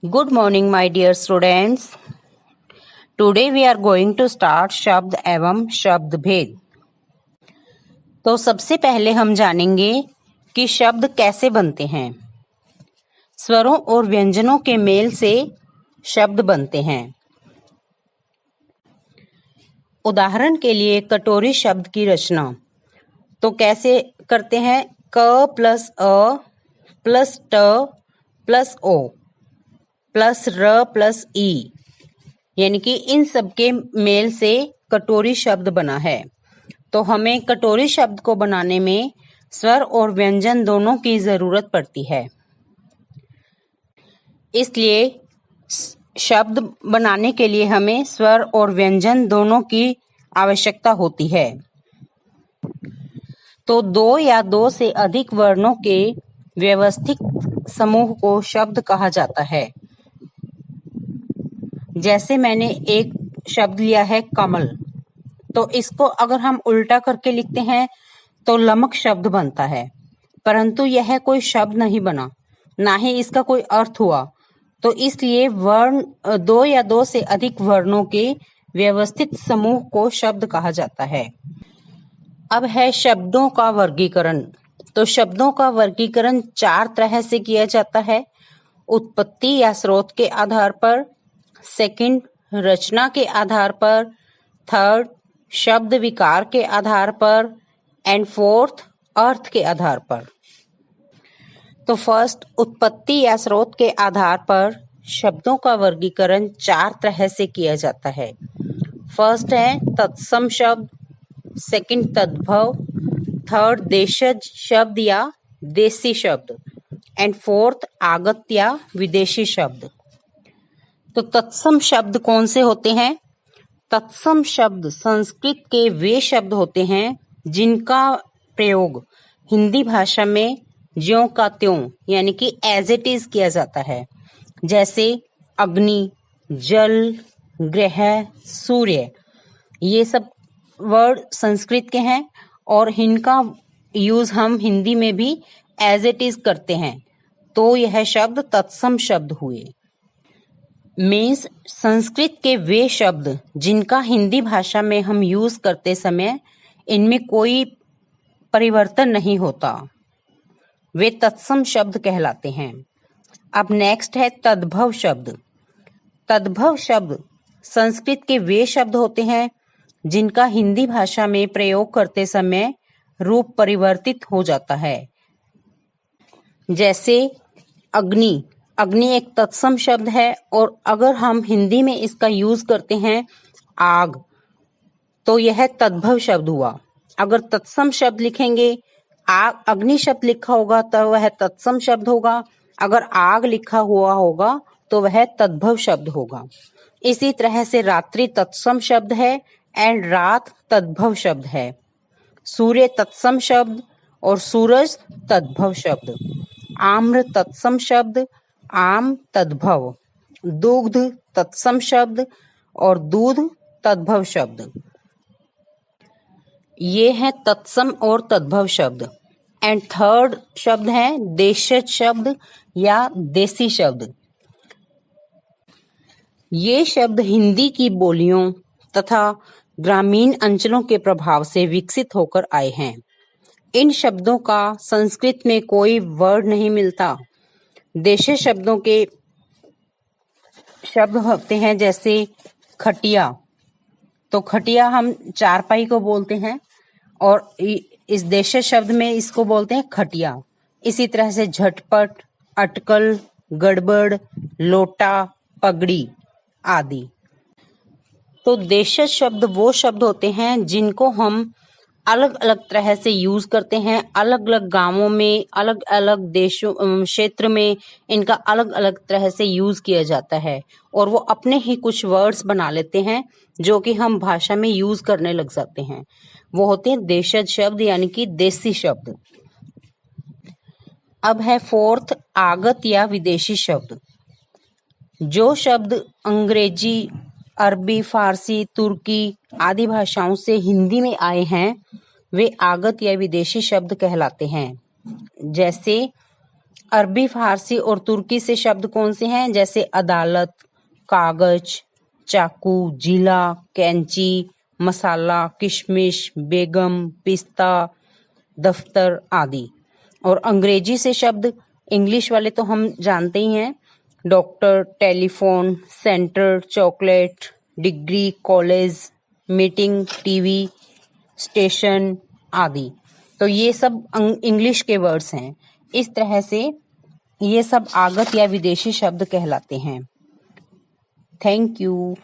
Good morning, my dear students. Today we are going to start शब्द एवं शब्द भेद। तो सबसे पहले हम जानेंगे कि शब्द कैसे बनते हैं। स्वरों और व्यंजनों के मेल से शब्द बनते हैं। उदाहरण के लिए कटोरी शब्द की रचना तो कैसे करते हैं? क प्लस अ प्लस ट प्लस ओ प्लस र प्लस ई, यानी कि इन सब के मेल से कटोरी शब्द बना है। तो हमें कटोरी शब्द को बनाने में स्वर और व्यंजन दोनों की जरूरत पड़ती है। इसलिए शब्द बनाने के लिए हमें स्वर और व्यंजन दोनों की आवश्यकता होती है। तो दो या दो से अधिक वर्णों के व्यवस्थित समूह को शब्द कहा जाता है। जैसे मैंने एक शब्द लिया है कमल, तो इसको अगर हम उल्टा करके लिखते हैं तो लमक शब्द बनता है, परंतु यह कोई शब्द नहीं बना, ना ही इसका कोई अर्थ हुआ। तो इसलिए वर्ण दो या दो से अधिक वर्णों के व्यवस्थित समूह को शब्द कहा जाता है। अब है शब्दों का वर्गीकरण। तो शब्दों का वर्गीकरण चार तरह से किया जाता है। उत्पत्ति या स्रोत के आधार पर, सेकंड रचना के आधार पर, थर्ड शब्द विकार के आधार पर एंड फोर्थ अर्थ के आधार पर। तो फर्स्ट उत्पत्ति या स्रोत के आधार पर शब्दों का वर्गीकरण चार तरह से किया जाता है। फर्स्ट है तत्सम शब्द, सेकंड तद्भव, थर्ड देशज शब्द या देसी शब्द एंड फोर्थ आगत या विदेशी शब्द। तो तत्सम शब्द कौन से होते हैं? तत्सम शब्द संस्कृत के वे शब्द होते हैं जिनका प्रयोग हिंदी भाषा में ज्यों का त्यों यानी कि एज इट इज किया जाता है। जैसे अग्नि, जल, ग्रह, सूर्य, ये सब वर्ड संस्कृत के हैं और इनका यूज हम हिंदी में भी एज इट इज करते हैं। तो यह शब्द तत्सम शब्द हुए। मीन्स संस्कृत के वे शब्द जिनका हिंदी भाषा में हम यूज करते समय इनमें कोई परिवर्तन नहीं होता, वे तत्सम शब्द कहलाते हैं। अब नेक्स्ट है तद्भव शब्द। तद्भव शब्द संस्कृत के वे शब्द होते हैं जिनका हिंदी भाषा में प्रयोग करते समय रूप परिवर्तित हो जाता है। जैसे अग्नि, अग्नि एक तत्सम शब्द है और अगर हम हिंदी में इसका यूज करते हैं आग, तो यह तद्भव शब्द हुआ। अगर तत्सम शब्द लिखेंगे, आग अग्नि शब्द लिखा होगा तो वह तत्सम शब्द होगा, अगर आग लिखा हुआ होगा तो वह तद्भव शब्द होगा। इसी तरह से रात्रि तत्सम शब्द है एंड रात तद्भव शब्द है। सूर्य तत्सम शब्द और सूरज तद्भव शब्द। आम्र तत्सम शब्द, आम तद्भव। दुग्ध तत्सम शब्द और दूध तद्भव शब्द। ये है तत्सम और तद्भव शब्द। एंड थर्ड शब्द है देशज शब्द या देसी शब्द। ये शब्द हिंदी की बोलियों तथा ग्रामीण अंचलों के प्रभाव से विकसित होकर आए हैं। इन शब्दों का संस्कृत में कोई वर्ड नहीं मिलता। देशी शब्दों के शब्द होते हैं जैसे खटिया, तो खटिया हम चारपाई को बोलते हैं और इस देशी शब्द में इसको बोलते हैं खटिया। इसी तरह से झटपट, अटकल, गड़बड़, लोटा, पगड़ी आदि। तो देशज शब्द वो शब्द होते हैं जिनको हम अलग अलग तरह से यूज करते हैं। अलग अलग गांवों में, अलग अलग देशों क्षेत्र में इनका अलग अलग तरह से यूज किया जाता है और वो अपने ही कुछ वर्ड्स बना लेते हैं जो कि हम भाषा में यूज करने लग जाते हैं। वो होते हैं देशज शब्द यानी कि देसी शब्द। अब है फोर्थ आगत या विदेशी शब्द। जो शब्द अंग्रेजी, अरबी, फारसी, तुर्की आदि भाषाओं से हिंदी में आए हैं वे आगत या विदेशी शब्द कहलाते हैं। जैसे अरबी, फारसी और तुर्की से शब्द कौन से हैं? जैसे अदालत, कागज, चाकू, जिला, कैंची, मसाला, किशमिश, बेगम, पिस्ता, दफ्तर आदि। और अंग्रेजी से शब्द, इंग्लिश वाले तो हम जानते ही हैं, doctor, telephone, centre, chocolate, degree, college, meeting, TV, station आदि। तो ये सब इंग्लिश के वर्ड्स हैं। इस तरह से ये सब आगत या विदेशी शब्द कहलाते हैं। Thank you.